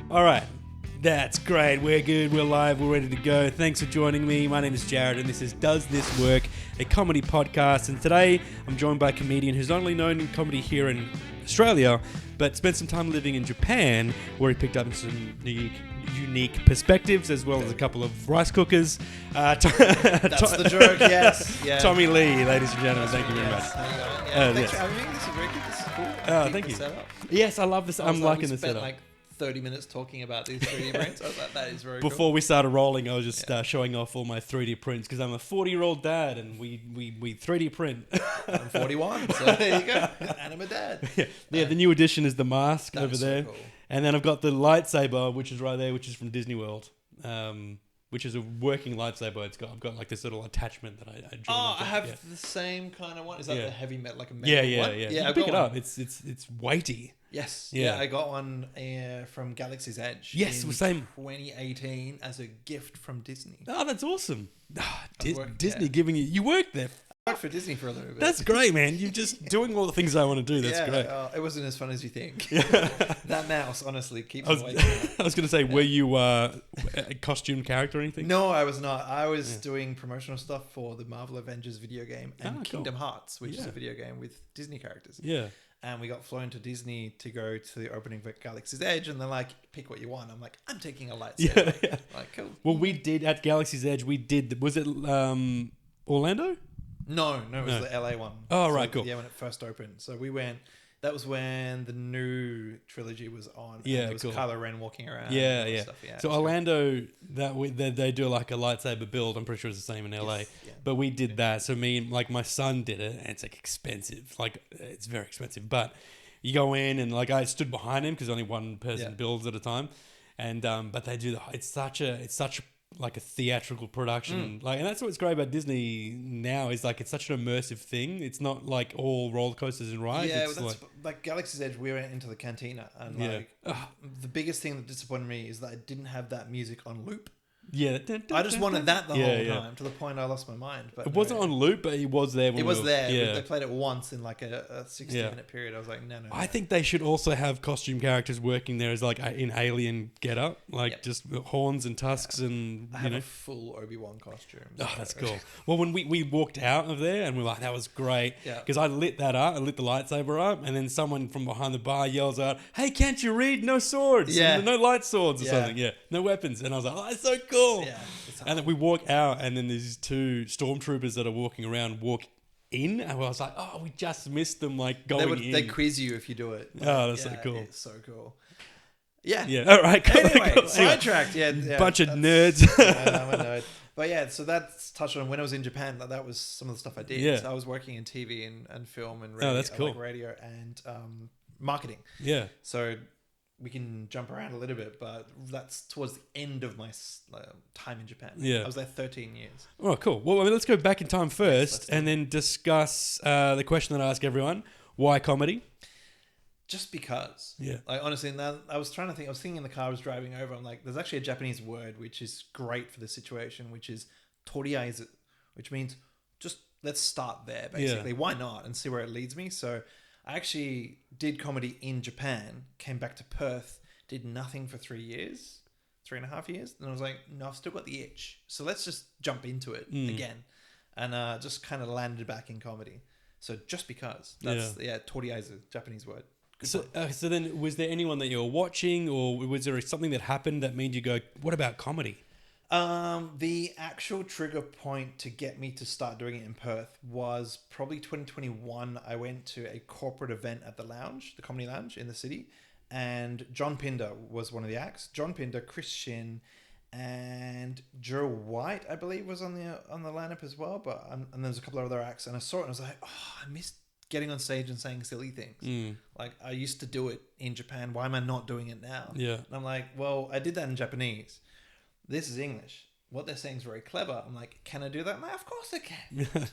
All right. That's great. We're good. We're live. We're ready to go. Thanks for joining me. My name is Jared, and this is Does This Work, a comedy podcast. And today I'm joined by a comedian who's not only known in comedy here in Australia, but spent some time living in Japan, where he picked up some unique perspectives, as well as a couple of rice cookers. That's the joke, yes. Yeah. Tommy Lee, ladies and gentlemen, thank you very much. Thanks for having me. This is very good. This is cool. Oh, thank you. Setup. Yes, I love this. I'm liking this spent setup. like 30 minutes talking about these 3D prints. I was like, that is very Before we started rolling, I was just showing off all my 3D prints because I'm a 40-year-old dad and we 3D print. cool. I'm 41, so there you go. And I'm a dad. Yeah, the new addition is the mask That over is so there. cool. And then I've got the lightsaber, which is right there, which is from Disney World, which is a working lightsaber. I've got like this little attachment that I joined. Oh, onto. I have the same kind of one. Is that the heavy metal, like a metal Yeah. one? You Yeah, can I pick got it up. one. It's weighty. Yes. Yeah. Yeah, I got one from Galaxy's Edge. Yes, in same. 2018 as a gift from Disney. Oh, that's awesome. worked, Disney giving you worked there. I worked for Disney for a little bit. That's great, man. You're just doing all the things I want to do. That's great. It wasn't as fun as you think. That mouse, honestly, keeps I me was, awake. I was going to say, were you a costume character or anything? No, I was not. I was doing promotional stuff for the Marvel Avengers video game and cool. Kingdom Hearts, which is Yeah. a video game with Disney characters. Yeah. And we got flown to Disney to go to the opening for Galaxy's Edge, and they're like, pick what you want. I'm like, I'm taking a lightsaber. Yeah. Like, cool. Well, we did at Galaxy's Edge. We did. Was it Orlando? No, it was the LA one. Oh, right, cool. Yeah, when it first opened. So we went. That was when the new trilogy was on. Yeah, and it was cool. Kylo Ren walking around. Yeah, and all that yeah. Stuff. Yeah. So it was Orlando, they do like a lightsaber build. I'm pretty sure it's the same in LA. Yes, yeah. But we did that. So my son did it, and it's like expensive. Like it's very expensive. But you go in and like I stood behind him because only one person builds at a time, and but they do it's such like a theatrical production, like, and that's what's great about Disney now is like it's such an immersive thing. It's not like all roller coasters and rides. Yeah, it's that's like Galaxy's Edge. We went into the cantina, and Yeah. like the biggest thing that disappointed me is that I didn't have that music on loop. yeah. I just wanted that the whole Yeah. time to the point I lost my mind. But It wasn't on loop, but it was there. When It was there. Yeah. They played it once in like a 60-minute period. I was like, no. I think they should also have costume characters working there as like in alien getup, like Yep. just horns and tusks and I have a full Obi-Wan costume. Oh, that's cool. Well, when we walked out of there and we were like, that was great. Yeah. Because I lit that up, I lit the lightsaber up, and then someone from behind the bar yells out, hey, can't you read? No swords. Yeah. No light swords or Yeah. something. Yeah. No weapons. And I was like, oh, that's so cool. Yeah. And then we walk out, and then there's these two stormtroopers that are walking around walk in, and I was like, oh, we just missed them like going in. They quiz you if you do it. Oh, that's so cool. It's so cool. Yeah. Yeah. All right. Cool. Anyway, Cool. sidetracked. Yeah. Bunch of that's- nerds. I'm a nerd. But yeah, so that's touched on when I was in Japan. That was some of the stuff I did. Yeah. So I was working in TV and film and radio, that's cool. like radio and marketing. Yeah. So we can jump around a little bit, but that's towards the end of my time in Japan. Yeah. I was there 13 years. Oh, cool. Well, I mean, let's go back in time first let's do and then discuss the question that I ask everyone. Why comedy? Just because. Yeah. Like, honestly, now I was trying to think, I was thinking in the car I was driving over, I'm like, there's actually a Japanese word which is great for the situation, which is toriaizu, which means just let's start there, basically. Why not? And see where it leads me. So I actually did comedy in Japan, came back to Perth, did nothing for 3 years, 3.5 years. And I was like, no, I've still got the itch. So let's just jump into it again. And just kind of landed back in comedy. So just because. That's, toriaizu, Japanese word. So then, was there anyone that you were watching, or was there something that happened that made you go, "What about comedy?" The actual trigger point to get me to start doing it in Perth was probably 2021. I went to a corporate event at the lounge, the Comedy Lounge in the city, and John Pinder was one of the acts. John Pinder, Chris Shin, and Joe White, I believe, was on the lineup as well. But and there's a couple of other acts, and I saw it and I was like, oh, I missed getting on stage and saying silly things. Like, I used to do it in Japan. Why am I not doing it now? Yeah. And I'm like, well, I did that in Japanese. This is English. What they're saying is very clever. I'm like, can I do that? I'm like, of course I can.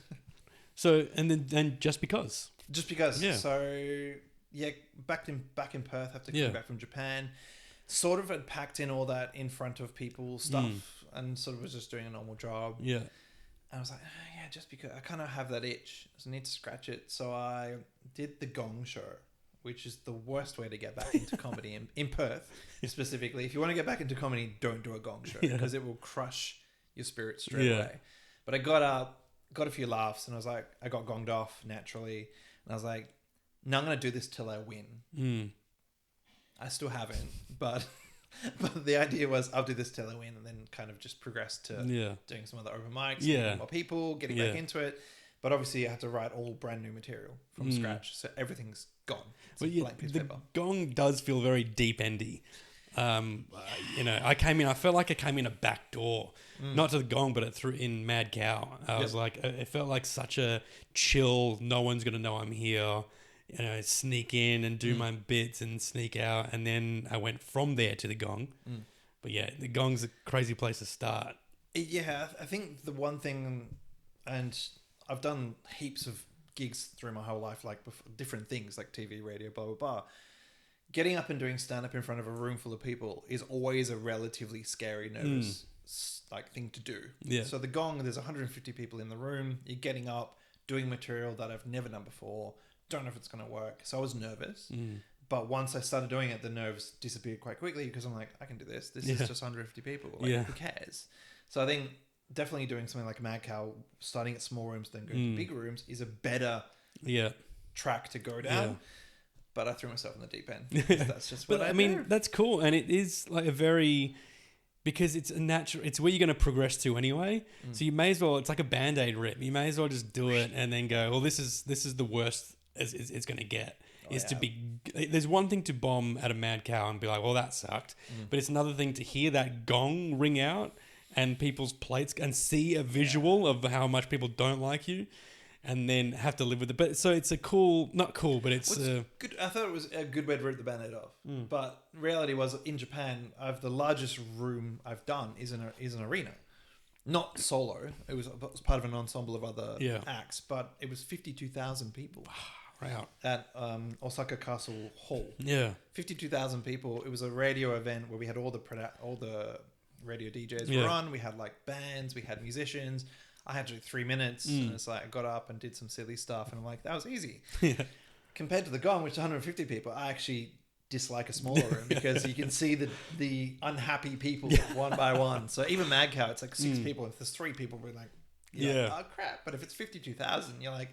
So, and then just because. Just because. Yeah. So, yeah, back in Perth after coming back from Japan. Sort of had packed in all that in front of people stuff and sort of was just doing a normal job. Yeah. And I was like, oh, yeah, just because I kind of have that itch. So I need to scratch it. So I did The Gong Show, which is the worst way to get back into comedy in Perth specifically. If you want to get back into comedy, don't do a gong show because it will crush your spirit straight away. But I got up, got a few laughs, and I was like, I got gonged off naturally, and I was like, no, I'm gonna do this till I win. I still haven't, but the idea was I'll do this till I win, and then kind of just progress to doing some other open mics, meeting more people, getting back into it. But obviously, I had to write all brand new material from scratch, so everything's gone. It's a blank piece of paper. Gong does feel very deep endy. I came in. I felt like I came in a back door, not to the Gong, but in Mad Cow. I was like, it felt like such a chill. No one's gonna know I'm here. Sneak in and do my bits and sneak out, and then I went from there to the Gong. But yeah, the Gong's a crazy place to start. Yeah, I think the one thing, and I've done heaps of gigs through my whole life, like different things like TV, radio, blah, blah, blah. Getting up and doing stand-up in front of a room full of people is always a relatively scary, nervous thing to do. Yeah. So the Gong, there's 150 people in the room. You're getting up, doing material that I've never done before. Don't know if it's going to work. So I was nervous. But once I started doing it, the nerves disappeared quite quickly because I'm like, I can do this. This is just 150 people. Who cares? So I think definitely doing something like Mad Cow, starting at small rooms, then going to big rooms is a better track to go down. Yeah. But I threw myself in the deep end. That's just what I do. That's cool. And it is like a very... Because it's a natural... It's where you're going to progress to anyway. So you may as well... It's like a Band-Aid rip. You may as well just do it and then go, well, this is the worst it's going to get. There's one thing to bomb at a Mad Cow and be like, well, that sucked. But it's another thing to hear that gong ring out and people's plates and see a visual of how much people don't like you and then have to live with it. But so it's a cool, not cool, but it's good. I thought it was a good way to rip the Band-Aid off. But reality was in Japan, the largest room I've done is an arena. Not solo. It was part of an ensemble of other acts, but it was 52,000 people. Wow. At Osaka Castle Hall. Yeah. 52,000 people. It was a radio event where we had all the radio DJs were on. We had like bands, we had musicians. I had to do 3 minutes and it's like I got up and did some silly stuff and I'm like, that was easy. Compared to the Gong, which is 150 people, I actually dislike a smaller room because you can see the unhappy people one by one. So even Mad Cow, it's like 6 people. If there's 3 people, we're like, oh crap. But if it's 52,000, you're like,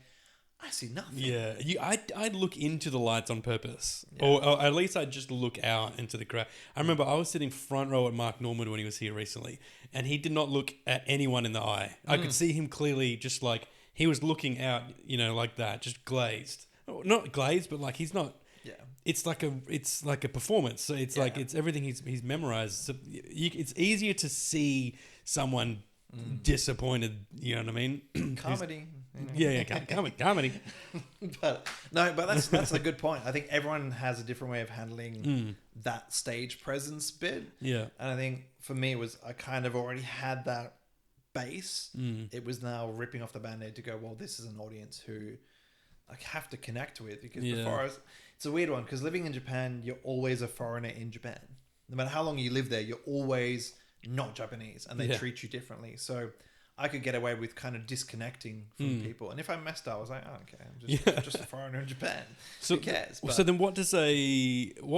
I see nothing. Yeah, I'd look into the lights on purpose, or at least I'd just look out into the crowd. I remember I was sitting front row at Mark Norman when he was here recently, and he did not look at anyone in the eye. I could see him clearly, just like he was looking out, like that, just glazed. Not glazed, but like he's not. Yeah, it's like a performance. So it's like it's everything he's memorized. So it's easier to see someone disappointed. You know what I mean? Comedy. Comedy. but that's a good point. I think everyone has a different way of handling that stage presence bit. Yeah. And I think for me, I kind of already had that base. It was now ripping off the Band-Aid to go, well, this is an audience who I have to connect with because before it's a weird one because living in Japan, you're always a foreigner in Japan. No matter how long you live there, you're always not Japanese and they treat you differently. So I could get away with kind of disconnecting from people. And if I messed up, I was like, oh, okay, I'm just a foreigner in Japan. So, who cares? But, so then what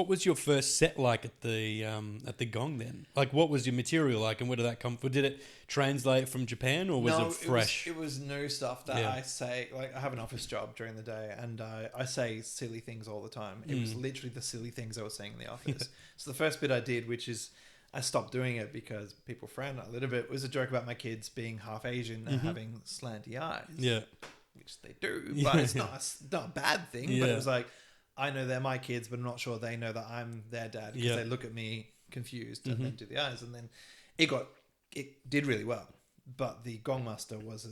was your first set like at the Gong then? Like what was your material like and where did that come from? Did it translate from Japan or was it fresh? It was new stuff that I say, like I have an office job during the day and I say silly things all the time. It was literally the silly things I was saying in the office. So the first bit I did, which is I stopped doing it because people frowned a little bit. It was a joke about my kids being half Asian and having slanty eyes. Yeah. Which they do, but it's not a bad thing. Yeah. But it was like, I know they're my kids, but I'm not sure they know that I'm their dad because they look at me confused and then do the eyes. And then it did really well. But the Gong Master was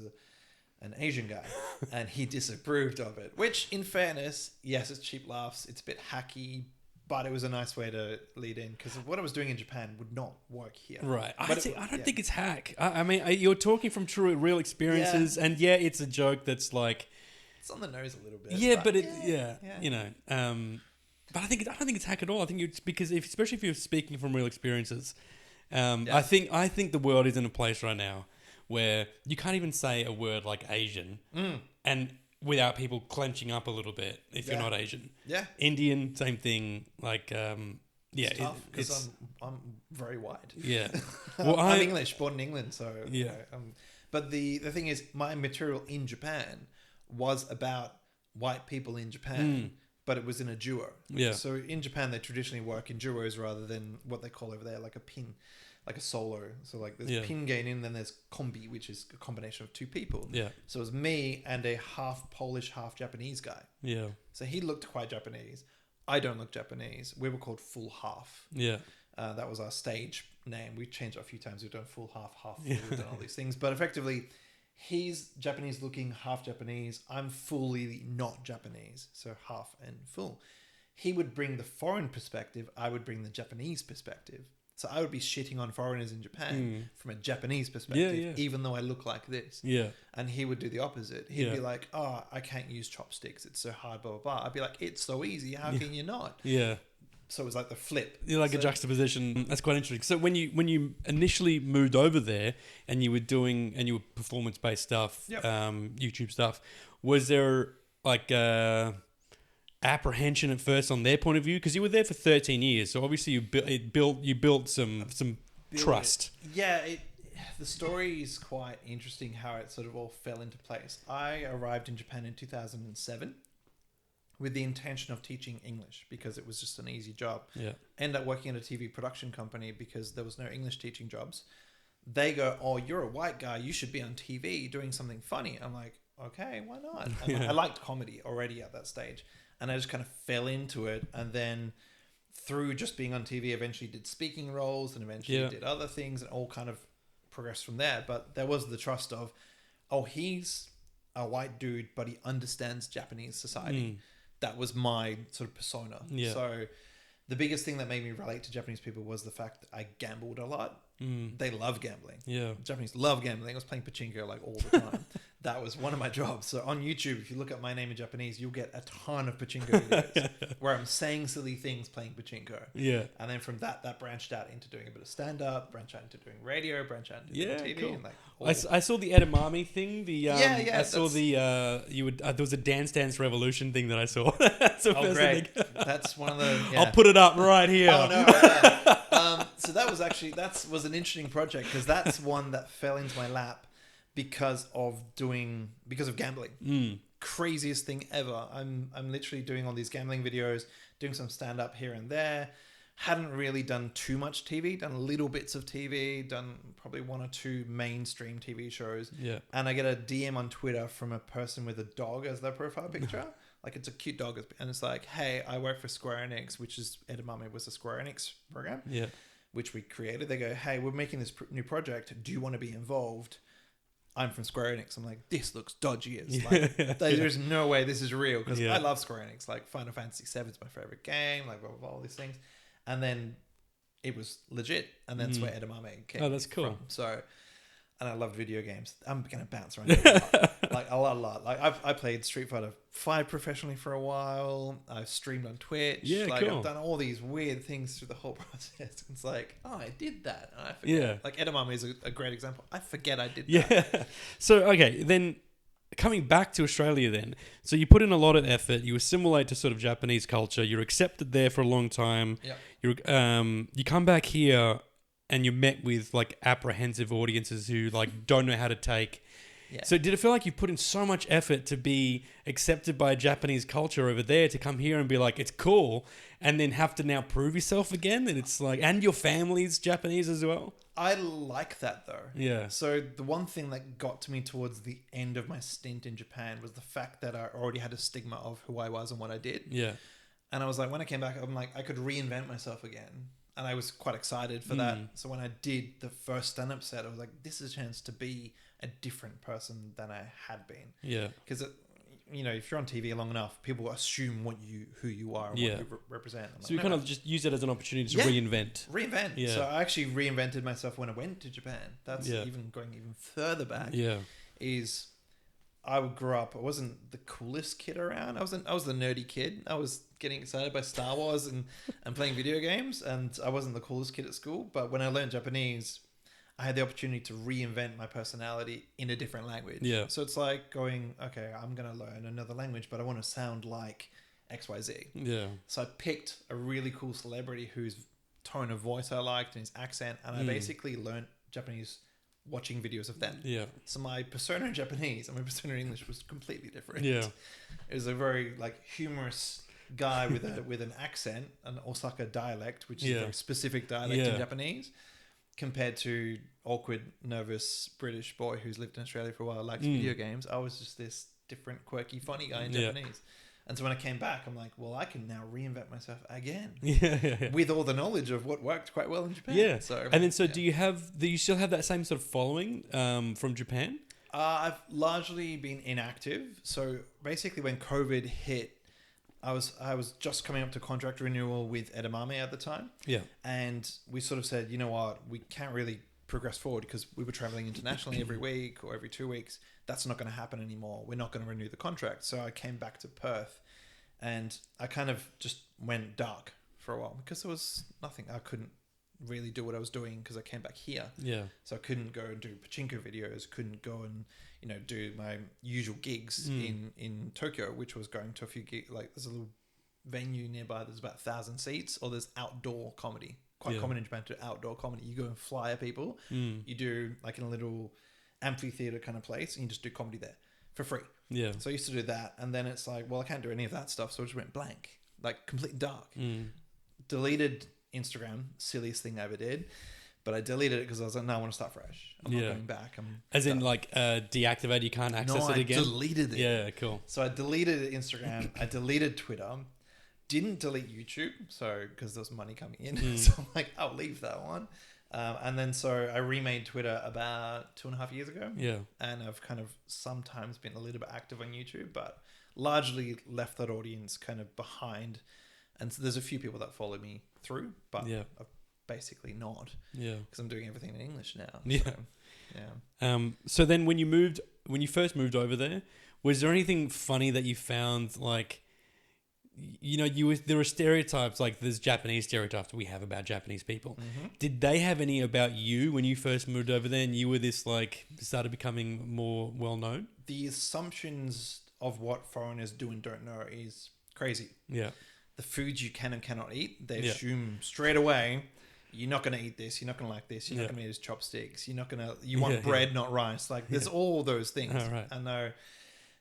an Asian guy and he disapproved of it, which in fairness, yes, it's cheap laughs. It's a bit hacky, but it was a nice way to lead in because what I was doing in Japan would not work here. Right. I don't think it's hack. I mean, you're talking from real experiences and it's a joke that's like... It's on the nose a little bit. Yeah, but but I don't think it's hack at all. I think it's because especially if you're speaking from real experiences, I think the world is in a place right now where you can't even say a word like Asian and without people clenching up a little bit if you're not Asian. Yeah. Indian, same thing. Like, It's tough because I'm very white. Yeah. Well, I'm English, born in England, so yeah. But the thing is, my material in Japan was about white people in Japan, but it was in a duo. Yeah. So in Japan, they traditionally work in duos rather than what they call over there like a pin, like a solo. So like there's pin gain in, then there's kombi, which is a combination of two people. Yeah. So it was me and a half Polish, half Japanese guy. Yeah. So he looked quite Japanese. I don't look Japanese. We were called Full Half. Yeah. That was our stage name. We've changed it a few times. We've done full, half full. We've done all these things. But effectively, he's Japanese looking, half Japanese. I'm fully not Japanese. So half and full. He would bring the foreign perspective. I would bring the Japanese perspective. So I would be shitting on foreigners in Japan from a Japanese perspective, even though I look like this. Yeah. And he would do the opposite. He'd be like, oh, I can't use chopsticks. It's so hard, blah, blah, blah. I'd be like, it's so easy. How can you not? Yeah. So it was like the flip. You're like a juxtaposition. That's quite interesting. So when you initially moved over there and you were performance-based stuff, YouTube stuff, was there like apprehension at first on their point of view? Because you were there for 13 years, so obviously you built some trust. Yeah, the story is quite interesting how it sort of all fell into place. I arrived in Japan in 2007 with the intention of teaching English because it was just an easy job. Yeah. Ended up working at a TV production company because there was no English teaching jobs. They go, oh, you're a white guy, you should be on TV doing something funny. I'm like, okay, why not? And I liked comedy already at that stage. And I just kind of fell into it. And then through just being on TV, eventually did speaking roles and eventually did other things and all kind of progressed from there. But there was the trust of, oh, he's a white dude, but he understands Japanese society. That was my sort of persona. Yeah. So the biggest thing that made me relate to Japanese people was the fact that I gambled a lot. They love gambling. Yeah. Japanese love gambling. I was playing pachinko like all the time. That was one of my jobs. So on YouTube, if you look up my name in Japanese, you'll get a ton of pachinko videos where I'm saying silly things playing pachinko. Yeah. And then from that branched out into doing a bit of stand-up, branched out into doing radio, branched out into doing TV. Cool. And like I saw the edamame thing. I saw there was a Dance Dance Revolution thing that I saw. That's the first great. thing. That's one of the... Yeah. I'll put it up right here. Oh, no. Yeah. So that was an interesting project because that's one that fell into my lap because of gambling. Craziest thing ever. I'm literally doing all these gambling videos, doing some stand-up here and there. Hadn't really done too much TV, done little bits of TV, done probably one or two mainstream TV shows. Yeah. And I get a DM on Twitter from a person with a dog as their profile picture. Like it's a cute dog. And it's like, hey, I work for Square Enix, which is Edamame was a Square Enix program. Yeah. Which we created. They go, hey, we're making this new project. Do you want to be involved? I'm from Square Enix. I'm like, this looks dodgy as like, there's no way this is real because I love Square Enix. Like Final Fantasy VII is my favorite game. Like blah, blah, blah, all these things. And then it was legit. And that's where Edamame came. Oh, that's cool. From. So, and I loved video games. I'm going to bounce around a lot. Like I played Street Fighter 5 professionally for a while. I've streamed on Twitch. Yeah, like cool. I've done all these weird things through the whole process. It's like, oh, I did that. And I forget. Yeah. Like Edamame is a great example. I forget I did that. Yeah. So, okay, then coming back to Australia then. So you put in a lot of effort. You assimilate to sort of Japanese culture. You're accepted there for a long time. Yeah. You come back here and you're met with like apprehensive audiences who like don't know how to take. Yeah. So did it feel like you put in so much effort to be accepted by Japanese culture over there to come here and be like, it's cool, and then have to now prove yourself again? And it's like, and your family's Japanese as well? I like that though. Yeah. So the one thing that got to me towards the end of my stint in Japan was the fact that I already had a stigma of who I was and what I did. Yeah. And I was like, when I came back, I'm like, I could reinvent myself again. And I was quite excited for that. So when I did the first stand-up set, I was like, this is a chance to be a different person than I had been. Yeah. Because, you know, if you're on TV long enough, people assume who you are and what you represent. I'm so you kind of just use it as an opportunity to reinvent. Reinvent. Yeah. So I actually reinvented myself when I went to Japan. That's even going even further back. Yeah. Is I grew up, I wasn't the coolest kid around. I was the nerdy kid. I was getting excited by Star Wars and playing video games, and I wasn't the coolest kid at school. But when I learned Japanese, I had the opportunity to reinvent my personality in a different language. Yeah. So it's like going, okay, I'm going to learn another language, but I want to sound like XYZ. Yeah. So I picked a really cool celebrity whose tone of voice I liked and his accent, and I basically learned Japanese watching videos of them. Yeah. So my persona in Japanese and my persona in English was completely different. Yeah. It was a very like humorous guy with a with an accent, an Osaka dialect, which is a very specific dialect in Japanese, compared to awkward, nervous British boy who's lived in Australia for a while, likes video games. I was just this different, quirky, funny guy in Japanese. And so when I came back, I'm like, well, I can now reinvent myself again. With all the knowledge of what worked quite well in Japan. Yeah. So, and then, do you still have that same sort of following from Japan? I've largely been inactive. So basically when COVID hit, I was just coming up to contract renewal with Edamame at the time. Yeah. And we sort of said, you know what, we can't really progress forward because we were traveling internationally every week or every 2 weeks. That's not going to happen anymore. We're not going to renew the contract. So I came back to Perth and I kind of just went dark for a while because there was nothing. I couldn't really do what I was doing because I came back here. Yeah. So I couldn't go and do pachinko videos, couldn't go and, do my usual gigs in Tokyo, which was going to a few gigs. Like there's a little venue nearby. There's about 1,000 seats, or there's outdoor comedy. Quite common in Japan to do outdoor comedy. You go and flyer people. You do like in a little amphitheater kind of place and you just do comedy there for free. Yeah. So I used to do that. And then it's like, well, I can't do any of that stuff. So I just went blank, like completely dark. Deleted Instagram, silliest thing I ever did. But I deleted it because I was like, no, I want to start fresh. I'm not going back. As in like deactivate, you can't access it again? No, I deleted it. Yeah, cool. So I deleted Instagram. I deleted Twitter. Didn't delete YouTube, so because there was money coming in. So I'm like, I'll leave that one. And then so I remade Twitter about 2.5 years ago. Yeah. And I've kind of sometimes been a little bit active on YouTube, but largely left that audience kind of behind. And so there's a few people that follow me through, but I've basically not. Yeah. Because I'm doing everything in English now. Yeah. So, yeah. So then when you first moved over there, was there anything funny that you found, like, there are stereotypes, like there's Japanese stereotypes we have about Japanese people. Did they have any about you when you first moved over there and you were this, like, started becoming more well known? The assumptions of what foreigners do and don't know is crazy. Yeah. The foods you can and cannot eat, they assume straight away, you're not going to eat this, you're not going to like this, you're not going to eat his chopsticks, you want bread, not rice. Like there's all those things. Oh, right. I know.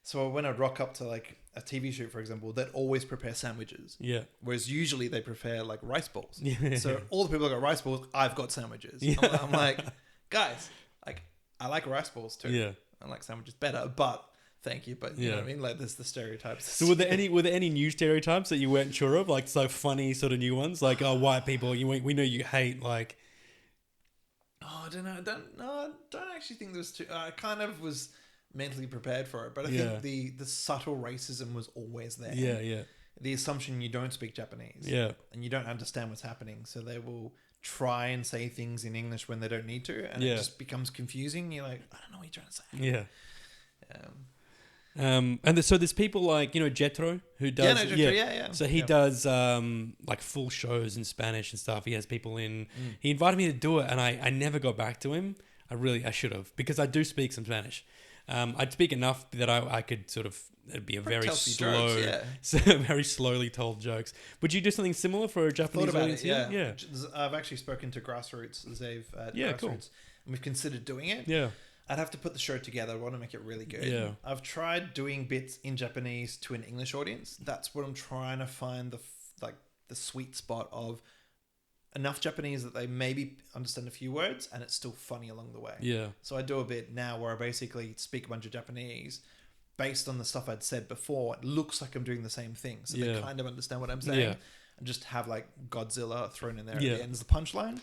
So when I'd rock up to like a TV shoot, for example, they'd always prepare sandwiches. Yeah. Whereas usually they prepare like rice balls. Yeah. So all the people that got rice balls, I've got sandwiches. Yeah. I'm like, guys, like I like rice balls too. Yeah. I like sandwiches better, but thank you. But you know what I mean? Like there's the stereotypes. So were there any new stereotypes that you weren't sure of? Like so funny sort of new ones? Like, oh, white people, we know you hate, like... Oh, I don't know. I don't actually think there's too... I kind of was mentally prepared for it, but I think the subtle racism was always there. Yeah, yeah. The assumption you don't speak Japanese. Yeah. And you don't understand what's happening. So they will try and say things in English when they don't need to. And it just becomes confusing. You're like, I don't know what you're trying to say. Yeah. So there's people like, Jetro, who does... Jetro, yeah. So he does like full shows in Spanish and stuff. He has people in... He invited me to do it and I never got back to him. I should have, because I do speak some Spanish. I'd speak enough that I could sort of... It'd be a very slow... Jokes, very slowly told jokes. Would you do something similar for a Japanese audience? Yeah. I've actually spoken to Grassroots, Zave at Grassroots. Cool. And we've considered doing it. Yeah. I'd have to put the show together. I want to make it really good. Yeah. I've tried doing bits in Japanese to an English audience. That's what I'm trying to find the sweet spot of enough Japanese that they maybe understand a few words and it's still funny along the way. Yeah. So I do a bit now where I basically speak a bunch of Japanese based on the stuff I'd said before. It looks like I'm doing the same thing. So they kind of understand what I'm saying. Yeah. And just have like Godzilla thrown in there at the end as the punchline.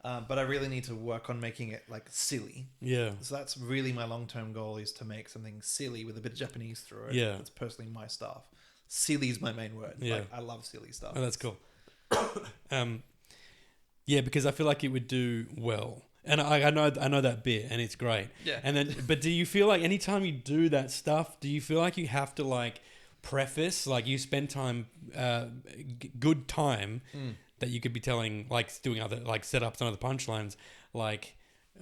But I really need to work on making it like silly. Yeah. So that's really my long-term goal, is to make something silly with a bit of Japanese through it. Yeah. It's personally my stuff. Silly is my main word. Yeah. Like, I love silly stuff. Oh, that's cool. Yeah, because I feel like it would do well. And I know that bit and it's great. Yeah. And then, but do you feel like anytime you do that stuff, do you feel like you have to like preface, like you spend time, good time, that you could be telling, like doing other like setups and other punchlines, like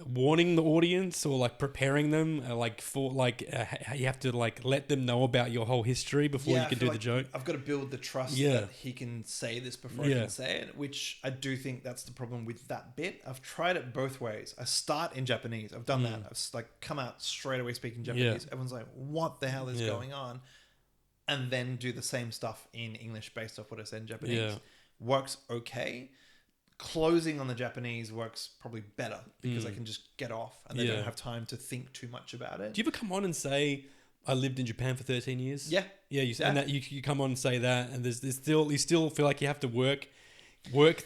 warning the audience or like preparing them like for like you have to like let them know about your whole history before you I can feel do the joke. I've got to build the trust Yeah. that he can say this before I can say it, which I do think that's the problem with that bit. I've tried it both ways. I start in Japanese. I've done that. I've like come out straight away speaking Japanese. Everyone's like, what the hell is going on? And then do the same stuff in English based off what I said in Japanese. Works okay. Closing on the Japanese works probably better because I can just get off and they don't have time to think too much about it. Do you ever come on and say, I lived in Japan for 13 years? Yeah. Yeah, and that you come on and say that, and there's still, you still feel like you have to work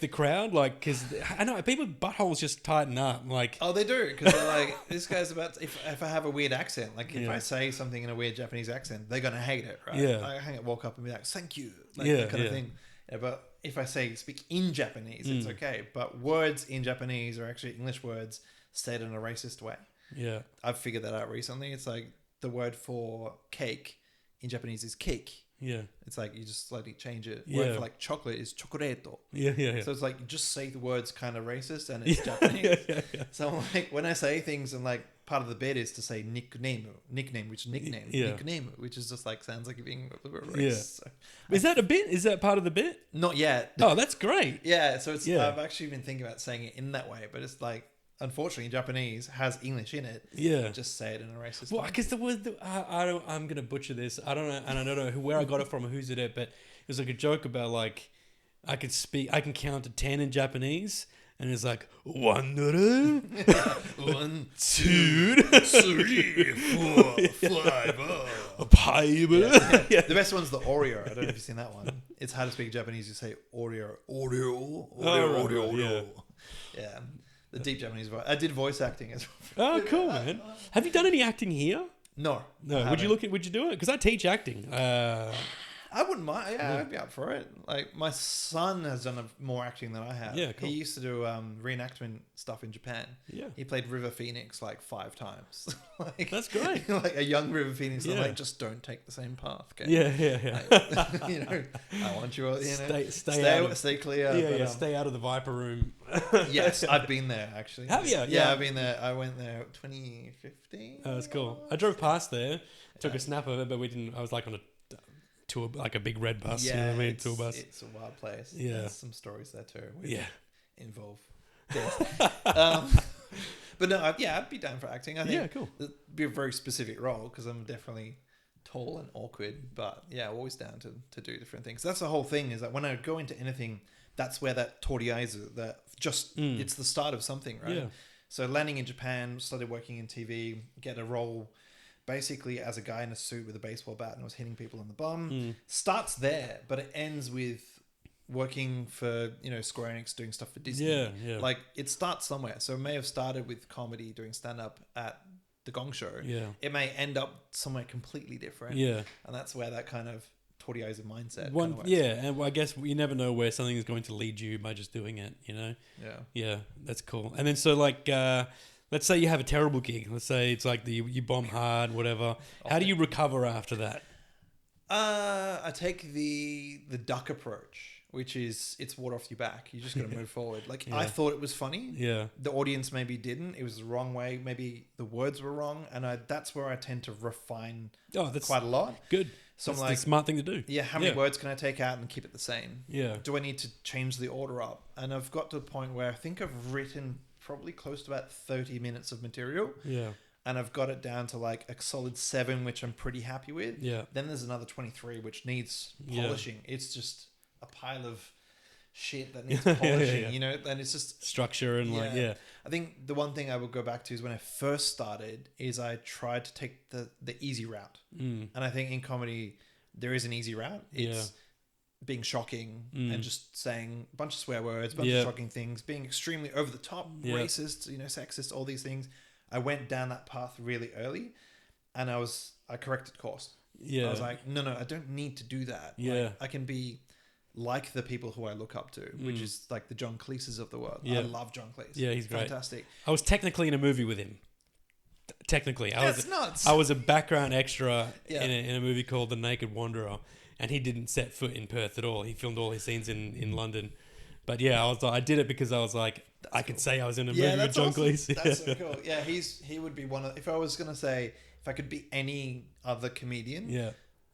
the crowd, like, because I know people buttholes just tighten up, like. Oh, they do, because they're like, this guy's about to, if I have a weird accent, like if I say something in a weird Japanese accent, they're gonna hate it, right? Yeah. I walk up and be like, thank you, like that kind of thing. Yeah, but if I speak in Japanese, it's okay. But words in Japanese are actually English words said in a racist way. Yeah. I've figured that out recently. It's like the word for cake in Japanese is cake. Yeah. It's like you just slightly change it. Yeah. Word for like chocolate is chocoreto. Yeah. So it's like you just say the words kind of racist and it's Japanese. So I'm like, when I say things and like part of the bit is to say nickname, which is nickname, which is just like sounds like you're being racist. Yeah. So, Is that a bit? Is that part of the bit? not yet. Oh, that's great. Yeah. So it's I've actually been thinking about saying it in that way, but it's like unfortunately Japanese has English in it. Yeah. Just say it in a racist Well, way. because the word I'm gonna butcher this. I don't know, and I don't know where I got it from or who did it, but it was like a joke about like I can count to 10 in Japanese, and it's like 1, 1, 2, 3, 4, 5. a pipe. The best one's the Oreo. I don't know if you've seen that one. It's how to speak Japanese. You say Oreo. Yeah. The deep Japanese voice. I did voice acting as well. Oh, cool, man. Have you done any acting here? No. No. Would you do it? Because I teach acting. I wouldn't mind. Yeah, I'd be up for it. Like my son has done more acting than I have. Yeah, cool. He used to do reenactment stuff in Japan. Yeah. He played River Phoenix like 5 times. Like, That's great. Like a young River Phoenix. Yeah. I'm like, just don't take the same path. Okay? Yeah. Like, you know, I want you. Stay clear. But, stay out of the Viper room. Yes, I've been there actually. Have you? Yeah, I've been there. I went there 2015. Oh, that's cool. I drove past there, took a snap of it, but we didn't. I was like on a tour, like a big red bus. Yeah, you know what I mean? Tour bus. It's a wild place. Yeah. There's some stories there too. Involve death. But no, I'd be down for acting. I think cool. it'd be a very specific role because I'm definitely tall and awkward. But yeah, always down to do different things. That's the whole thing. Is that when I go into anything, that's where that toriaizu, that just it's the start of something, right? Yeah. So landing in Japan, started working in TV, get a role basically as a guy in a suit with a baseball bat and was hitting people in the bum. Starts there, but it ends with working for, Square Enix, doing stuff for Disney. Yeah. Like it starts somewhere. So it may have started with comedy, doing stand-up at the Gong Show. Yeah. It may end up somewhere completely different. Yeah. And that's where that kind of Toriaizu mindset kind of works. And I guess you never know where something is going to lead you by just doing it, Yeah, that's cool. And then so like, let's say you have a terrible gig. Let's say it's like you bomb hard, whatever. How do you recover after that? I take the duck approach, which is it's water off your back. You just got to move forward. Like I thought it was funny. Yeah. The audience maybe didn't. It was the wrong way. Maybe the words were wrong, and that's where I tend to refine that's quite a lot. Good. So that's I'm like, the smart thing to do. Yeah, how many words can I take out and keep it the same? Yeah. Do I need to change the order up? And I've got to the point where I think I've written probably close to about 30 minutes of material. Yeah. And I've got it down to like a solid 7, which I'm pretty happy with. Yeah. Then there's another 23, which needs polishing. It's just a pile of shit that needs polishing, and it's just structure and I think the one thing I would go back to is when I first started is I tried to take the easy route. And I think in comedy there is an easy route. It's being shocking and just saying a bunch of swear words, a bunch of shocking things, being extremely over the top, racist, sexist, all these things. I went down that path really early and I corrected course. I was like, no, I don't need to do that. Like, I can be like the people who I look up to, which is like the John Cleese's of the world. I love John Cleese. Yeah, he's great. Fantastic. I was technically in a movie with him. Technically. That's nuts. I was a background extra in a movie called The Naked Wanderer, and he didn't set foot in Perth at all. He filmed all his scenes in London. But yeah, I did it because I was like, I could say I was in a movie with John Cleese. That's so cool. Yeah, he would be one of. If I was gonna say, if I could be any other comedian, Yeah.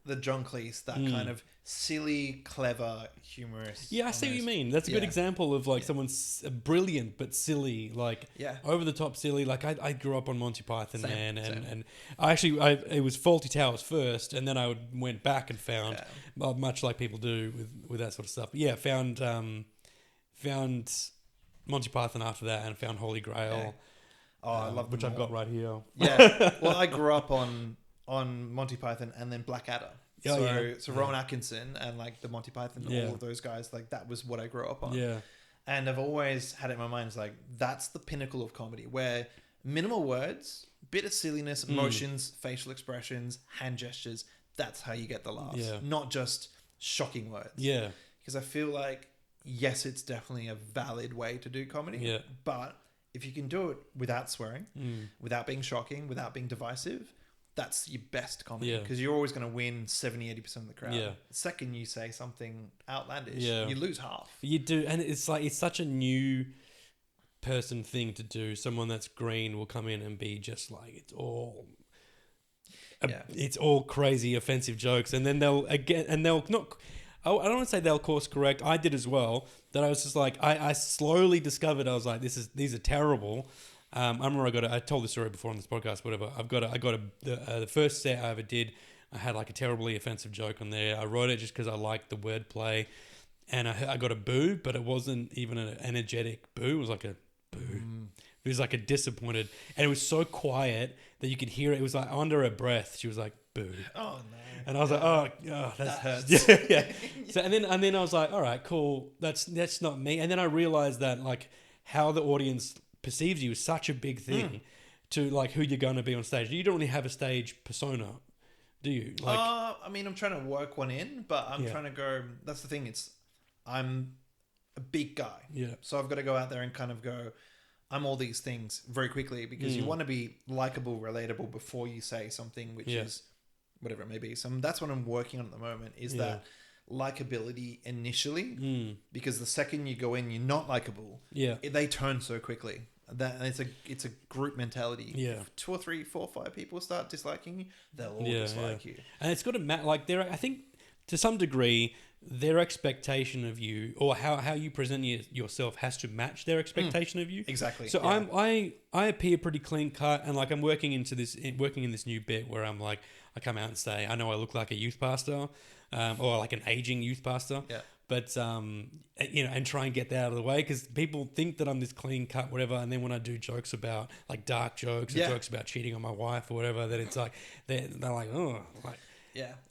the John Cleese, that kind of silly, clever, humorous. Yeah, I see what you mean. That's a good example of like someone's brilliant but silly, like over the top silly. Like I grew up on Monty Python, man, and I it was Faulty Towers first, and then I went back and found, much like people do with that sort of stuff. But yeah, found Monty Python after that, and found Holy Grail. Yeah. Oh, I love which I've got right here. Yeah, well, I grew up on Monty Python and then Blackadder. So Rowan Atkinson and like the Monty Python, all of those guys, like that was what I grew up on. Yeah. And I've always had it in my mind, it's like, that's the pinnacle of comedy, where minimal words, bit of silliness, emotions, facial expressions, hand gestures, that's how you get the laughs. Yeah. Not just shocking words. Yeah. Because I feel like, yes, it's definitely a valid way to do comedy. Yeah. But if you can do it without swearing, without being shocking, without being divisive, that's your best comedy, because you're always going to win 70-80% of the crowd. The second you say something outlandish, you lose half. You do, and it's like, it's such a new person thing to do. Someone that's green will come in and be just like, it's all crazy offensive jokes, and then they'll not, I don't want to say they'll course correct. I did as well. That I was just like, I slowly discovered, I was like, these are terrible. I remember I told this story before on this podcast, whatever. The first set I ever did, I had like a terribly offensive joke on there. I wrote it just because I liked the wordplay, and I got a boo, but it wasn't even an energetic boo. It was like a boo. It was like a disappointed, and it was so quiet that you could hear it. It was like under her breath. She was like, boo. Oh no. And I was like, oh, that hurts. Yeah. So and then I was like, all right, cool. That's not me. And then I realized that like how the audience perceives you is such a big thing to like who you're going to be on stage. You don't really have a stage persona, do you? Like, I mean, I'm trying to work one in, but I'm trying to go. That's the thing. I'm a big guy, so I've got to go out there and kind of go, I'm all these things very quickly, because you want to be likable, relatable before you say something, which is whatever it may be. So that's what I'm working on at the moment, is that likability initially, because the second you go in, you're not likable. They turn so quickly. That it's a group mentality. If 2 or 3, 4, 5 people start disliking you, they'll all dislike you. And it's got to like I think to some degree their expectation of you, or how you present yourself, has to match their expectation of you. Exactly. So I appear pretty clean cut, and like I'm working in this new bit where I'm like, I come out and say, I know I look like a youth pastor, or like an aging youth pastor. But and try and get that out of the way, because people think that I'm this clean cut, whatever. And then when I do jokes about like dark jokes, or jokes about cheating on my wife or whatever, then it's like they're like, oh, like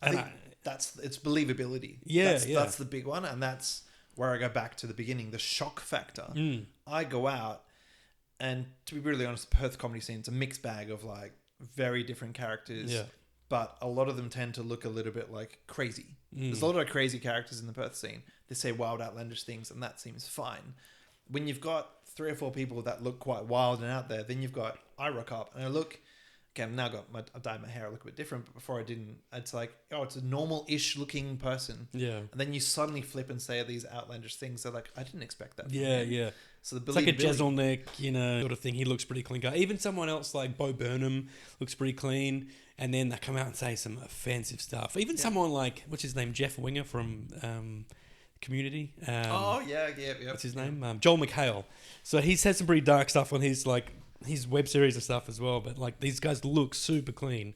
I think it's believability. That's the big one, and that's where I go back to the beginning, the shock factor. I go out, and to be brutally honest, the Perth comedy scene is a mixed bag of like very different characters. But a lot of them tend to look a little bit like crazy. There's a lot of crazy characters in the Perth scene. They say wild, outlandish things, and that seems fine. When you've got 3 or 4 people that look quite wild and out there, then you've got, I rock up and I look, okay, I've now I've dyed my hair, I look a bit different, but before I didn't. It's like, oh, it's a normal-ish looking person. And then you suddenly flip and say these outlandish things. They're like, I didn't expect that. So it's like a Jeselnik, sort of thing. He looks pretty clean guy. Even someone else like Bo Burnham looks pretty clean. And then they come out and say some offensive stuff. Even someone like, what's his name? Jeff Winger from Community. What's his name? Joel McHale. So he said some pretty dark stuff on his web series and stuff as well. But like these guys look super clean.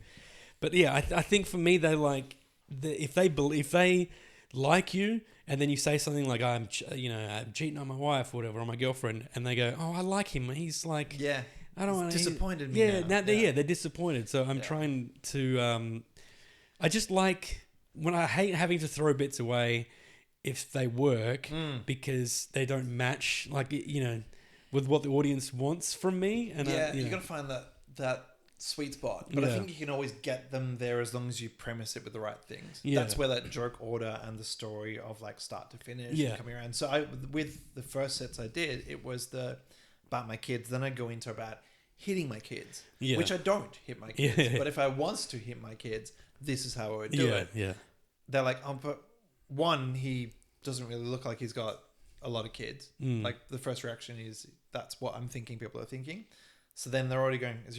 But yeah, I think for me, they like, if they like you, and then you say something like, I'm cheating on my wife or whatever, or my girlfriend, and they go, oh, I like him. He's like, I don't want to. Disappointed me. They're disappointed. So I'm trying to. I just like when I hate having to throw bits away if they work because they don't match, like with what the audience wants from me. And you got to find that sweet spot. But I think you can always get them there as long as you premise it with the right things. That's where that joke order and the story of like start to finish coming around. So with the first sets I did, it was about my kids. Then I go into about hitting my kids, which I don't hit my kids. But if I was to hit my kids, this is how I would do it. They're like, but one, he doesn't really look like he's got a lot of kids. Like the first reaction is that's what I'm thinking people are thinking. So then they're already going, has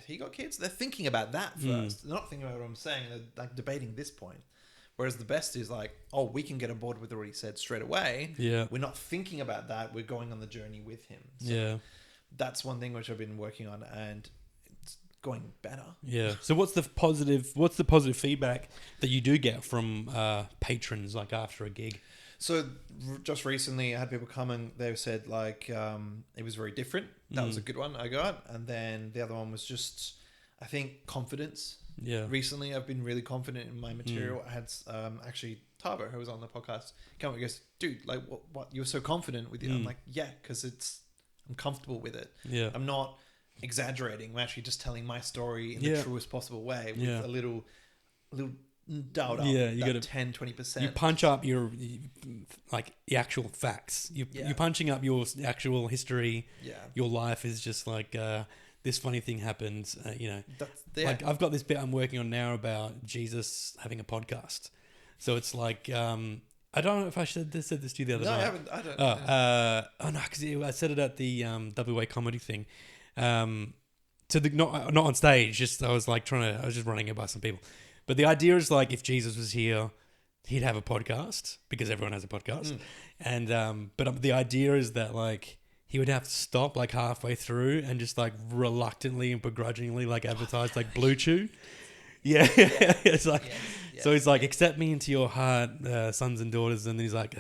he got kids? They're thinking about that first. They're not thinking about what I'm saying. They're like debating this point. Whereas the best is like, oh, we can get on board with what he said straight away. Yeah. We're not thinking about that. We're going on the journey with him. So that's one thing which I've been working on, and it's going better. Yeah. So what's the positive feedback that you do get from patrons like after a gig? So just recently I had people come and they said like it was very different. That was a good one I got. And then the other one was just, I think, confidence. Yeah. Recently I've been really confident in my material. I had actually Tabo, who was on the podcast, come and goes, dude, like what you're so confident with it. I'm like, yeah, because I'm comfortable with it. Yeah. I'm not exaggerating. I'm actually just telling my story in the truest possible way with a little dialed up. Yeah, you got 10-20%. You punch up your like the actual facts. You're punching up your actual history. Yeah. Your life is just like this funny thing happened. Like I've got this bit I'm working on now about Jesus having a podcast. So it's like I don't know if I said this to you the other night. No, I haven't. I don't. No, because I said it at the WA comedy thing. To the not on stage. Just I was just running it by some people. But the idea is like if Jesus was here, he'd have a podcast because everyone has a podcast. And but the idea is that like he would have to stop like halfway through and just like reluctantly and begrudgingly like advertise like Blue Chew. Yeah. It's like so he's like, accept me into your heart, sons and daughters, and then he's like,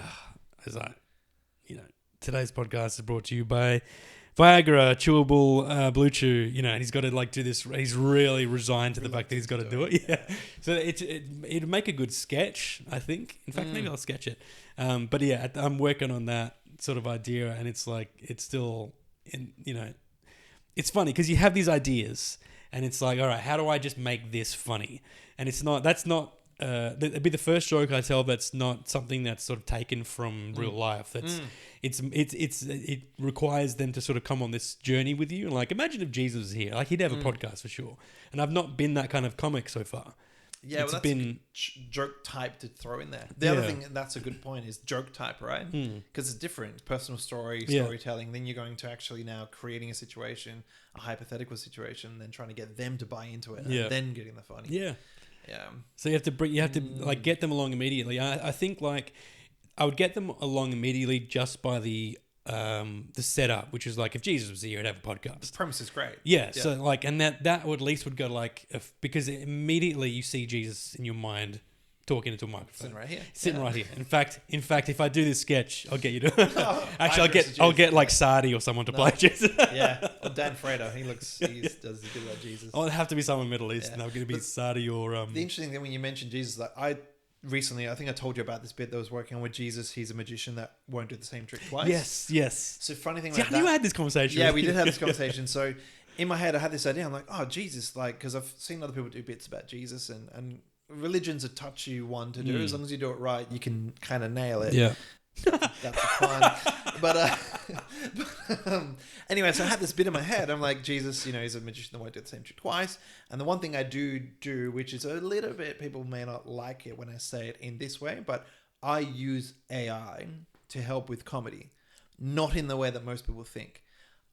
today's podcast is brought to you by Viagra, chewable Blue Chew, and he's got to like do this. He's really resigned to the fact that he's got to do it. Yeah. So it'd make a good sketch, I think. In fact, maybe I'll sketch it. But yeah, I'm working on that sort of idea, and it's like, it's still it's funny because you have these ideas and it's like, all right, how do I just make this funny? And it'd be the first joke I tell that's not something that's sort of taken from real life. That's it requires them to sort of come on this journey with you. And like, imagine if Jesus was here, like he'd have a podcast for sure. And I've not been that kind of comic so far. Yeah, well, that's been joke type to throw in there. The other thing, that's a good point, is joke type, right? Because it's different. Personal storytelling. Then you're going to actually now creating a situation, a hypothetical situation, then trying to get them to buy into it, and then getting the funny. Yeah. Yeah. So you have to like get them along immediately. I think like I would get them along immediately just by the setup, which is like if Jesus was here, he'd have a podcast. The premise is great. Yeah. So like, and that would at least would go like because immediately you see Jesus in your mind talking into a microphone. Sitting right here. In fact, if I do this sketch, I'll get you to. Actually, I'll get like Sardi or someone to play Jesus. Or Dan Fredo. He does a bit like Jesus. Oh, it'd have to be someone Middle Eastern. They're going to be Sardi or. The interesting thing when you mentioned Jesus, like I think I told you about this bit that was working on with Jesus. He's a magician that won't do the same trick twice. Yes. So funny thing. See, I knew I had this conversation. Yeah, we did have this conversation. So in my head, I had this idea. I'm like, oh, Jesus, like because I've seen other people do bits about Jesus and. Religion's a touchy one to do. As long as you do it right, you can kind of nail it. Yeah. That's fun. But anyway, so I had this bit in my head. I'm like, Jesus, he's a magician that won't do the same trick twice. And the one thing I do, which is a little bit, people may not like it when I say it in this way, but I use AI to help with comedy. Not in the way that most people think.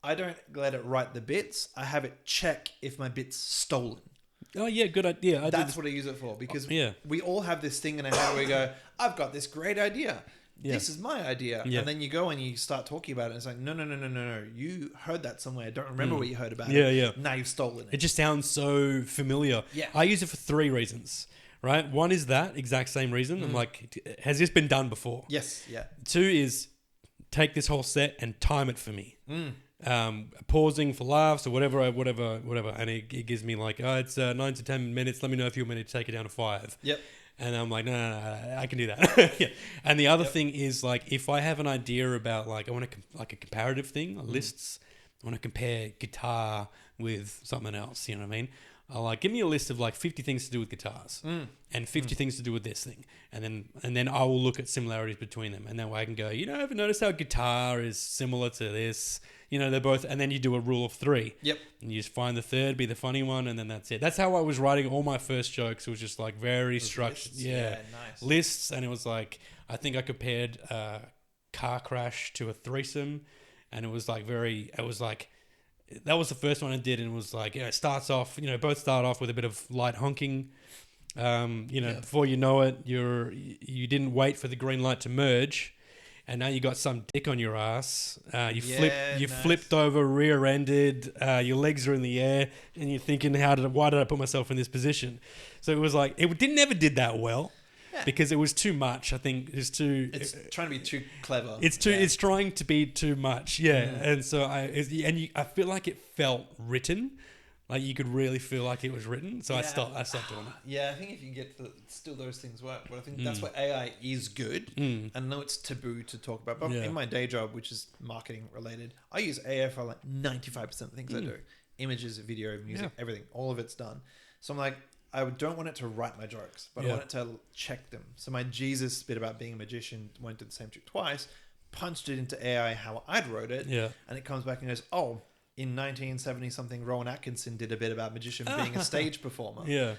I don't let it write the bits. I have it check if my bit's stolen. Oh yeah, good idea. That's what I use it for, because we all have this thing in our head where we go, I've got this great idea. Yeah. This is my idea. Yeah. And then you go and you start talking about it. And it's like, no. You heard that somewhere. I don't remember what you heard about it. Yeah. Now you've stolen it. It just sounds so familiar. Yeah. I use it for 3 reasons, right? One is that exact same reason. I'm like, has this been done before? Yes. Yeah. 2 is take this whole set and time it for me. Pausing for laughs or whatever, and it gives me like, it's 9 to 10 minutes. Let me know if you want me to take it down to 5. Yep. And I'm like, no, I can do that. Yeah. And the other thing is like, if I have an idea about like, I want to like a comparative thing, lists. I want to compare guitar with something else. You know what I mean? I'll like, give me a list of like 50 things to do with guitars and 50 things to do with this thing. And then I will look at similarities between them. And that way I can go, have you noticed how guitar is similar to this? They're both, and then you do a rule of 3. Yep. And you just find the third, be the funny one, and then that's it. That's how I was writing all my first jokes. It was just like very structured. Lists. Yeah, nice. Lists. And it was like, I think I compared car crash to a threesome, and it was like that was the first one I did, and it was like, it starts off, both start off with a bit of light honking. Before you know it, you didn't wait for the green light to merge, and now you got some dick on your ass. You flipped over, rear-ended. Your legs are in the air, and you're thinking, why did I put myself in this position? So it was like it never did that well. Because it was too much. I think it's trying to be too clever. It's trying to be too much. Yeah. And so I feel like it felt written. Like you could really feel like it was written. So I stopped doing it. Yeah, I think if you get still those things work. But I think that's why AI is good. I know it's taboo to talk about. But in my day job, which is marketing related, I use AI for like 95% of the things I do. Images, video, music, everything. All of it's done. So I'm like, I don't want it to write my jokes, but I want it to check them. So my Jesus bit about being a magician, went to the same trick twice, punched it into AI how I'd wrote it, and it comes back and goes, oh, in 1970 something, Rowan Atkinson did a bit about magician being a stage performer. Yeah.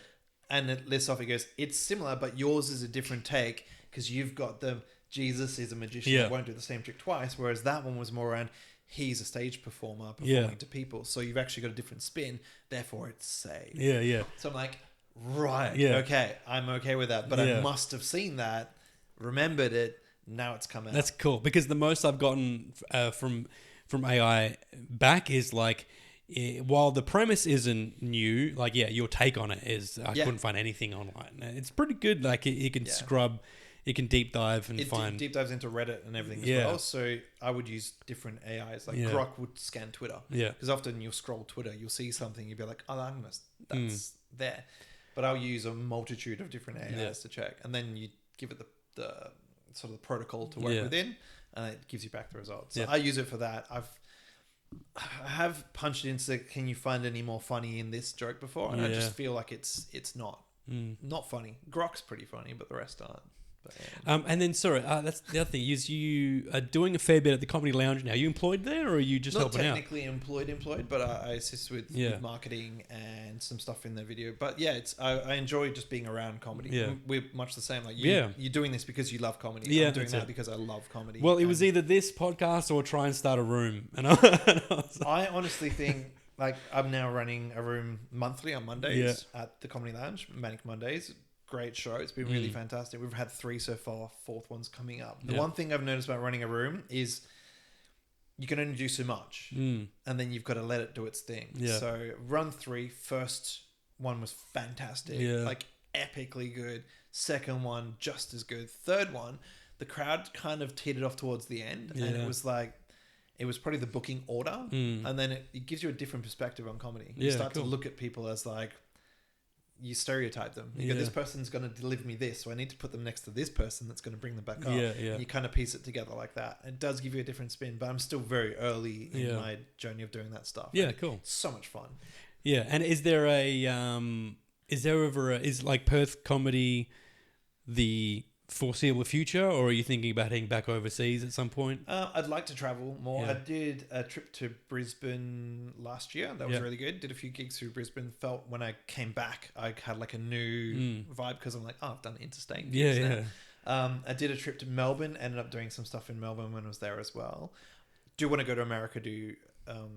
And it lists off, it goes, it's similar, but yours is a different take because you've got the Jesus is a magician that won't do the same trick twice, whereas that one was more around he's a stage performer performing to people. So you've actually got a different spin, therefore it's saved. Yeah, yeah. So I'm like, right, okay, I'm okay with that. But I must have seen that, remembered it, now it's come out. That's cool, because the most I've gotten from AI back is like, while the premise isn't new, like, your take on it is, I couldn't find anything online. It's pretty good. Like, it can scrub, it can deep dive and find... deep dives into Reddit and everything as well. So I would use different AIs. Like, Grok would scan Twitter. Yeah. Because often you'll scroll Twitter, you'll see something, you'll be like, oh, that's there. But I'll use a multitude of different AIs to check. And then you give it the sort of the protocol to work within, and it gives you back the results. So I use it for that. I have punched it into, can you find any more funny in this joke before? And I just feel like it's not funny. Grok's pretty funny, but the rest aren't. But, and then, sorry, that's the other thing. You are doing a fair bit at the Comedy Lounge now. Are you employed there, or are you just helping out? Not technically employed, but I assist with marketing and some stuff in the video. But yeah, I enjoy just being around comedy. Yeah. We're much the same. Like you're doing this because you love comedy. Yeah, I'm doing that because I love comedy. Well, it was either this podcast or try and start a room. And I honestly think, like, I'm now running a room monthly on Mondays at the Comedy Lounge, Manic Mondays. Great show. It's been really fantastic. We've had 3 so far. 4th one's coming up. The one thing I've noticed about running a room is you can only do so much, and then you've got to let it do its thing. Yeah. So run 3, first one was fantastic, like epically good. Second one just as good. Third one, the crowd kind of teetered off towards the end, and it was like, it was probably the booking order, and then it gives you a different perspective on comedy. You start to look at people as like, you stereotype them. You go, this person's going to deliver me this, so I need to put them next to this person that's going to bring them back up. And you kind of piece it together like that. It does give you a different spin, but I'm still very early in my journey of doing that stuff. Yeah, cool. It's so much fun. Yeah, and is there like Perth comedy the foreseeable future, or are you thinking about heading back overseas at some point? I'd like to travel more. I did a trip to Brisbane last year. That was really good. Did a few gigs through Brisbane. Felt when I came back, I had like a new vibe, because I'm like, oh, I've done interstate. I did a trip to Melbourne. Ended up doing some stuff in Melbourne when I was there as well. Do want to go to America, do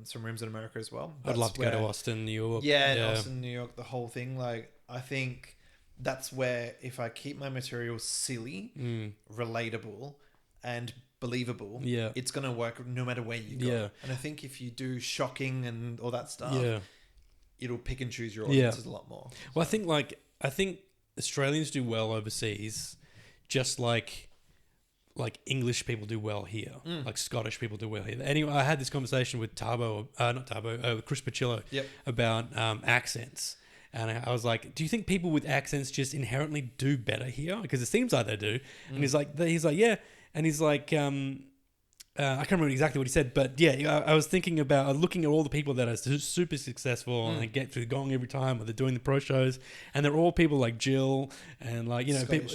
some rooms in America as well. I'd love to go to Austin, New York. Austin, New York, the whole thing. Like, I think that's where, if I keep my material silly, relatable, and believable, it's going to work no matter where you go. And I think if you do shocking and all that stuff, it'll pick and choose your audiences a lot more. Well, I think Australians do well overseas, just like English people do well here, like Scottish people do well here. Anyway, I had this conversation with with Chris Pacillo about accents. And I was like, do you think people with accents just inherently do better here? Because it seems like they do. And he's like, yeah. And he's like, I can't remember exactly what he said, but I was thinking about looking at all the people that are super successful and they get through Gong every time, or they're doing the pro shows, and they're all people like Jill and like, Scottish, people.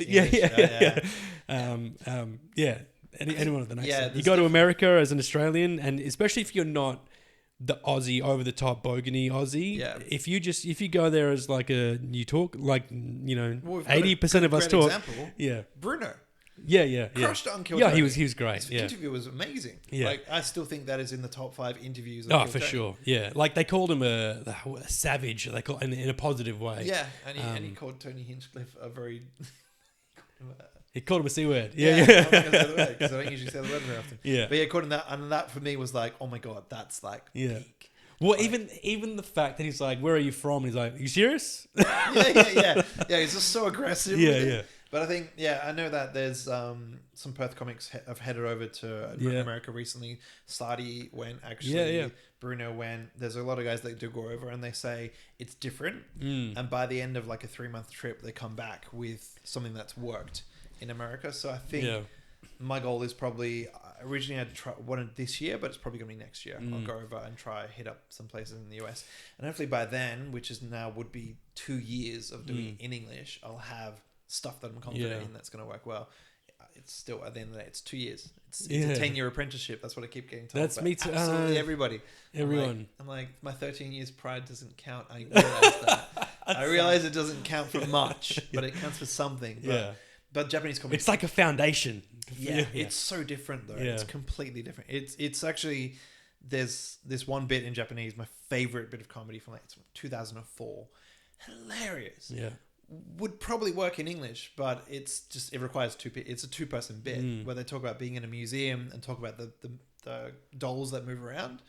Anyone with an accent. You go to America as an Australian, and especially if you're not the Aussie over the top bogany Aussie. Yeah. If you go there as like you talk like 80% of us talk. Example, Bruno. Yeah. Crushed Unkill Yeah, Tony. he was great. His Yeah. interview was amazing. Yeah. Like, I still think that is in the top 5 interviews of Oh, Kill for Tony. sure. Yeah. Like they called him a savage. They call in a positive way. Yeah, and he called Tony Hinchcliffe a very... He called him a C word. Yeah, Yeah. I'm not gonna say the word because I don't usually say the word very often. Yeah. But yeah, according to that, and that for me was like, oh my god, that's like Yeah. peak. Well, even the fact that he's like, "Where are you from?" And he's like, "You serious?" Yeah. He's just so aggressive. Yeah, with it. yeah. But I think, I know that there's some Perth comics have headed over to America recently. Sadi went, actually. Yeah. Bruno went. There's a lot of guys that do go over and they say it's different. And by the end of like a 3-month trip, they come back with something that's worked in America. So I think my goal is probably, originally I wanted this year, but it's probably going to be next year. I'll go over and try hit up some places in the US. And hopefully by then, which is now would be 2 years of doing in English, I'll have stuff that I'm confident in that's going to work well. It's still, at the end of the day, it's 2 years. It's a 10-year apprenticeship. That's what I keep getting told. That's me too. Absolutely everybody. Everyone. I'm like, my 13 years pride doesn't count. I realize that. I realize it doesn't count for much, but it counts for something. But Japanese comics, It's like a foundation. it's so different though. Yeah. It's completely different. It's actually, there's this one bit in Japanese, my favorite bit of comedy from it's from 2004. Hilarious. Yeah. Would probably work in English, but it requires it's a 2-person bit where they talk about being in a museum and talk about the dolls that move around,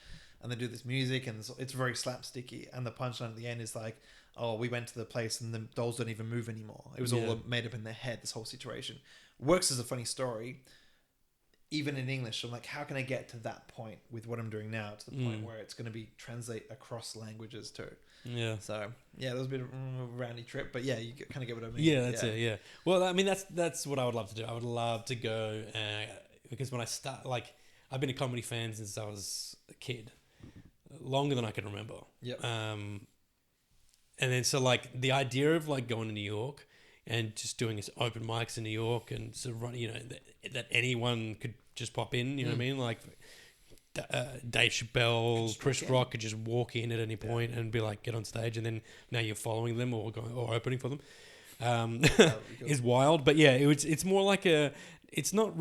and they do this music, and it's very slapsticky, and the punchline at the end is like, oh, we went to the place and the dolls don't even move anymore. It was all made up in their head, this whole situation. Works as a funny story, even in English. I'm like, how can I get to that point with what I'm doing now, to the point where it's going to be translate across languages too? Yeah. So that was a bit of a roundy trip, but yeah, you kind of get what I mean. Yeah, that's it. Yeah. Well, I mean, that's what I would love to do. I would love to go because when I start, like, I've been a comedy fan since I was a kid, longer than I can remember. Yep. And then so like the idea of like going to New York and just doing this open mics in New York and so run, that anyone could just pop in. You know what I mean? Like Dave Chappelle, Chris Rock could just walk in at any point and be like, get on stage, and then now you're following them or opening for them. Is wild, but yeah, it's more like it's not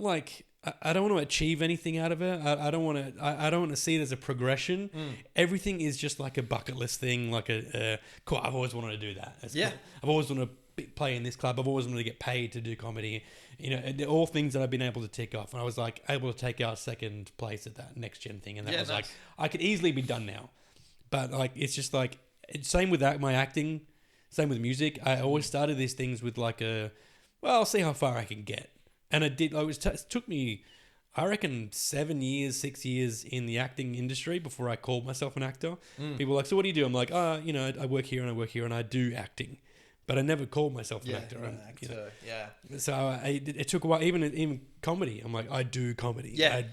like I don't want to achieve anything out of it. I don't want to see it as a progression. Everything is just like a bucket list thing, like cool. I've always wanted to do that. Cool. I've always wanted to play in this club. I've always wanted to get paid to do comedy. They're all things that I've been able to tick off. And I was like able to take our second place at that next gen thing, and that was nice. Like I could easily be done now, but like it's just like same with that. My acting, same with music. I always started these things with like I'll see how far I can get. And I did. It took me, I reckon, 6 years in the acting industry before I called myself an actor. People were like, so what do you do? I'm like, I work here and I work here and I do acting, but I never called myself an actor. An actor. So it took a while. Even comedy, I'm like, I do comedy. I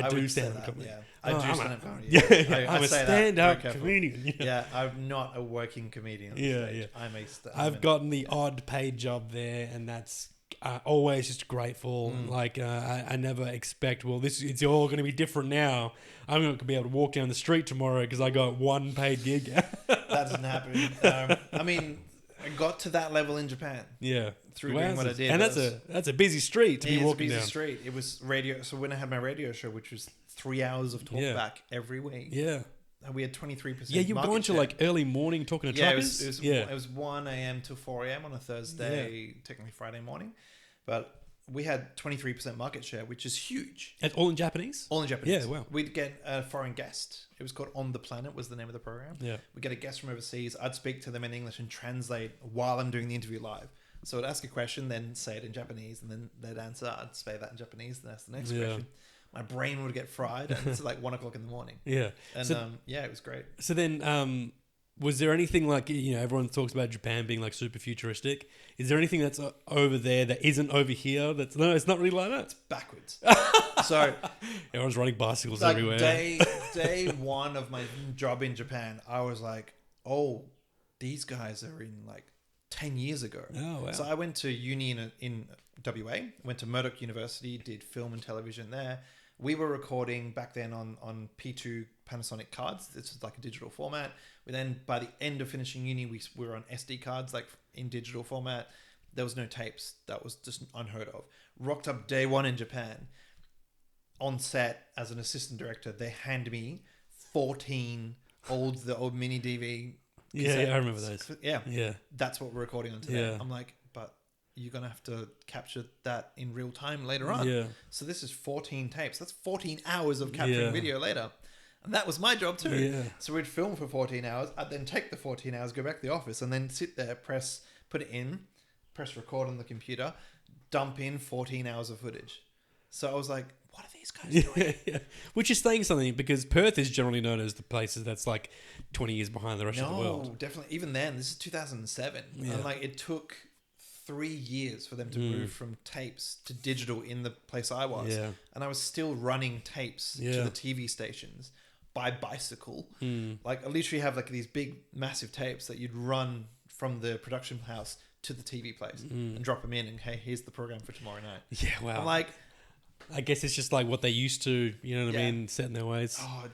do stand up comedy. Yeah, I do stand up comedy. Yeah, I'm a stand up comedian. Yeah, I'm not a working comedian. On stage. I'm I've gotten the odd paid job there, and that's. Always just grateful. Like I never expect. Well, it's all going to be different now. I'm not going to be able to walk down the street tomorrow because I got one paid gig. That doesn't happen. I mean, I got to that level in Japan. Yeah, through doing what I did, and that's a busy street to be walking down. It's a busy street. It was radio. So when I had my radio show, which was 3 hours of talkback every week. Yeah. We had 23%. Yeah, you were going to like early morning talking to truckers. It was 1 a.m. to 4 a.m. on a Thursday, technically Friday morning. But we had 23% market share, which is huge. And all in Japanese? All in Japanese. Yeah, wow. We'd get a foreign guest. It was called On the Planet was the name of the program. Yeah. We'd get a guest from overseas. I'd speak to them in English and translate while I'm doing the interview live. So I'd ask a question, then say it in Japanese, and then they'd answer. I'd say that in Japanese, then ask the next question. My brain would get fried, and it's like 1 o'clock in the morning. Yeah. And it was great. So then, was there anything like, everyone talks about Japan being like super futuristic. Is there anything that's over there that isn't over here? No, it's not really like that. It's backwards. So everyone's riding bicycles like everywhere. Day one of my job in Japan, I was like, oh, these guys are in like 10 years ago. Oh, wow. So I went to uni in WA, went to Murdoch University, did film and television there. We were recording back then on P2 Panasonic cards. This was like a digital format. We then, by the end of finishing uni, we were on SD cards, like in digital format. There was no tapes. That was just unheard of. Rocked up day one in Japan. On set as an assistant director, they hand me 14 the old mini DV. Yeah, I remember those. Yeah. That's what we're recording on today. Yeah. I'm like, but you're going to have to capture that in real time later on. Yeah. So this is 14 tapes. That's 14 hours of capturing video later. And that was my job too. Yeah. So we'd film for 14 hours. I'd then take the 14 hours, go back to the office, and then sit there, put it in, press record on the computer, dump in 14 hours of footage. So I was like, what are these guys doing? Yeah. Which is saying something, because Perth is generally known as the places that's like 20 years behind the rest of the world. No, definitely. Even then, this is 2007. Yeah. And like it took 3 years for them to move from tapes to digital in the place I was. Yeah. And I was still running tapes to the TV stations by bicycle. Like I literally have like these big, massive tapes that you'd run from the production house to the TV place and drop them in and, hey, here's the program for tomorrow night. Yeah, wow. I'm like, I guess it's just like what they used to, you know what I mean, set in their ways. oh,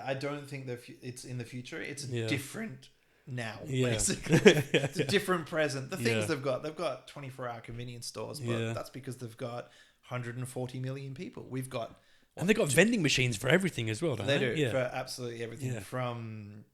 I don't think it's in the future. It's different now, Yeah. basically. It's a different present. The things they've got 24-hour convenience stores, but that's because they've got 140 million people. We've got... And they've got vending machines for everything as well, don't they? They do, for absolutely everything. From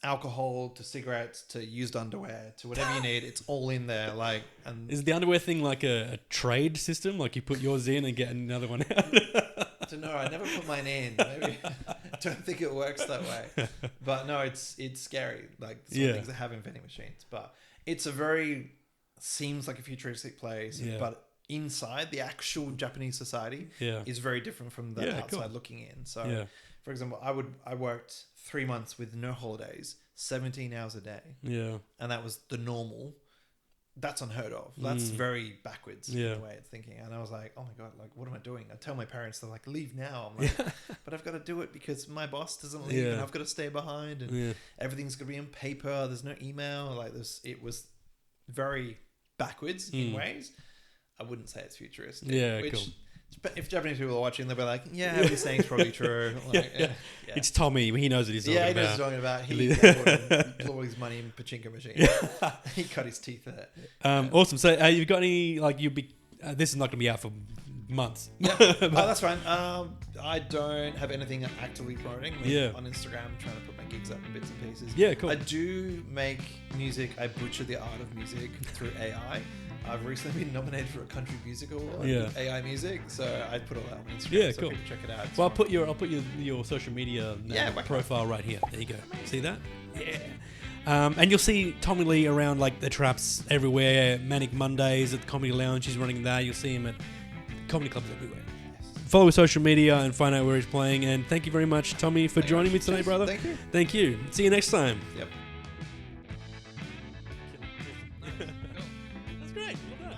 alcohol to cigarettes to used underwear to whatever you need, it's all in there. Like, and Is the underwear thing like a trade system? Like you put yours in and get another one out? I don't know. I never put mine in. Maybe I don't think it works that way. But no, it's scary. Like some things they have in vending machines. But it's seems like a futuristic place. Yeah. But inside, the actual Japanese society is very different from the outside looking in. So, for example, I worked 3 months with no holidays, 17 hours a day. Yeah. And that was the normal. That's unheard of. That's very backwards in the way it's thinking. And I was like, oh my God, like, what am I doing? I tell my parents, they're like, leave now. I'm like, but I've got to do it because my boss doesn't leave and I've got to stay behind and everything's going to be on paper. There's no email. Like this, it was very backwards in ways. I wouldn't say it's futuristic. Yeah, cool. If Japanese people are watching, they'll be like, yeah, what you're saying is probably true. Like, It's Tommy. He knows what he's talking about. Yeah, he knows what he's talking about. He put all his money in pachinko machine. He cut his teeth there. Awesome. So you've got any, like, this is not going to be out for months. Yeah. Oh, that's fine. I don't have anything actively promoting. On Instagram, trying to put my gigs up in bits and pieces. Yeah, cool. I do make music. I butcher the art of music through AI. I've recently been nominated for a country music award with AI music, so I put all that on Instagram. Yeah, so cool. People check it out. Well, I'll put your social media profile right here. There you go. See that? Yeah. And you'll see Tommy Lee around like the traps everywhere. Manic Mondays at the Comedy Lounge. He's running that. You'll see him at comedy clubs everywhere. Follow his social media and find out where he's playing. And thank you very much, Tommy, for joining me today, brother. Thank you. Thank you. See you next time. Yep. That's great. Well done.